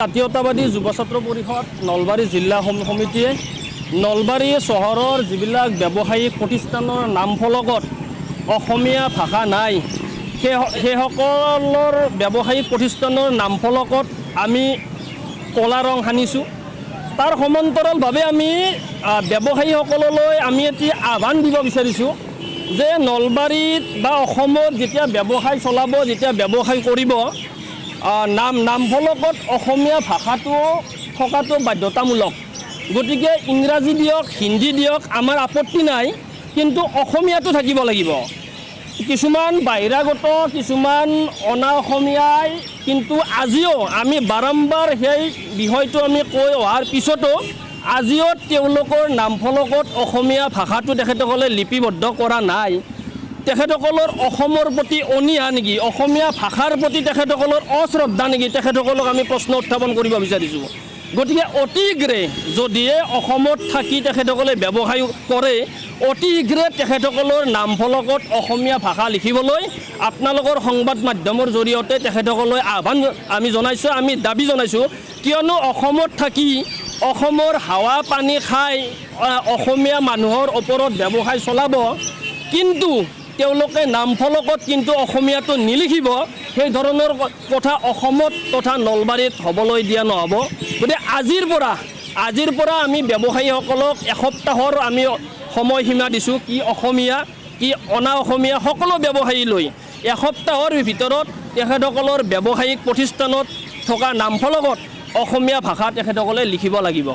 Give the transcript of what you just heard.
জাতীয়তাবাদী যুৱ ছাত্ৰ পৰিষদ নলবাৰী জিলা সমিতিয়ে নলবাৰী চহৰৰ যিবিলাক ব্যৱসায়িক প্ৰতিষ্ঠানৰ নামফলকত অসমীয়া ভাষা নাই সেইসকলৰ ব্যৱসায়িক প্ৰতিষ্ঠানৰ নামফলকত আমি কলা ৰং সানিছোঁ। তাৰ সমান্তৰালভাৱে আমি ব্যৱসায়ীসকললৈ আমি এটি আহ্বান দিব বিচাৰিছোঁ যে নলবাৰীত বা অসমত যেতিয়া ব্যৱসায় চলাব, যেতিয়া ব্যৱসায় কৰিব, নামফলকত অসমীয়া ভাষাটো থকাটো বাধ্যতামূলক। গতিকে ইংৰাজী দিয়ক, হিন্দী দিয়ক, আমাৰ আপত্তি নাই, কিন্তু অসমীয়াটো থাকিব লাগিব। কিছুমান বাহিৰাগত, কিছুমান অনা অসমীয়াই কিন্তু আজিও আমি বাৰম্বাৰ সেই বিষয়টো আমি কৈ অহাৰ পিছতো আজিও তেওঁলোকৰ নামফলকত অসমীয়া ভাষাটো তেখেতসকলে লিপিবদ্ধ কৰা নাই। তেখেতসকলৰ অসমৰ প্ৰতি অনীহা নেকি, অসমীয়া ভাষাৰ প্ৰতি তেখেতসকলৰ অশ্ৰদ্ধা নেকি, তেখেতসকলক আমি প্ৰশ্ন উত্থাপন কৰিব বিচাৰিছোঁ। গতিকে অতি শীঘ্ৰে যদিহে অসমত থাকি তেখেতসকলে ব্যৱসায় কৰে, অতি শীঘ্ৰে তেখেতসকলৰ নামফলকত অসমীয়া ভাষা লিখিবলৈ আপোনালোকৰ সংবাদ মাধ্যমৰ জৰিয়তে তেখেতসকললৈ আহ্বান আমি জনাইছোঁ, আমি দাবী জনাইছোঁ। কিয়নো অসমত থাকি অসমৰ হাৱা পানী খাই অসমীয়া মানুহৰ ওপৰত ব্যৱসায় চলাব, কিন্তু তেওঁলোকে নামফলকত কিন্তু অসমীয়াটো নিলিখিব, সেই ধৰণৰ কথা অসমত তথা নলবাৰীত হ'বলৈ দিয়া নহ'ব। গতিকে আজিৰ পৰা আমি ব্যৱসায়ীসকলক এসপ্তাহৰ আমি সময়সীমা দিছোঁ। কি অসমীয়া, কি অনা অসমীয়া, সকলো ব্যৱসায়ী লৈ এসপ্তাহৰ ভিতৰত তেখেতসকলৰ ব্যৱসায়িক প্ৰতিষ্ঠানত থকা নামফলকত অসমীয়া ভাষা তেখেতসকলে লিখিব লাগিব।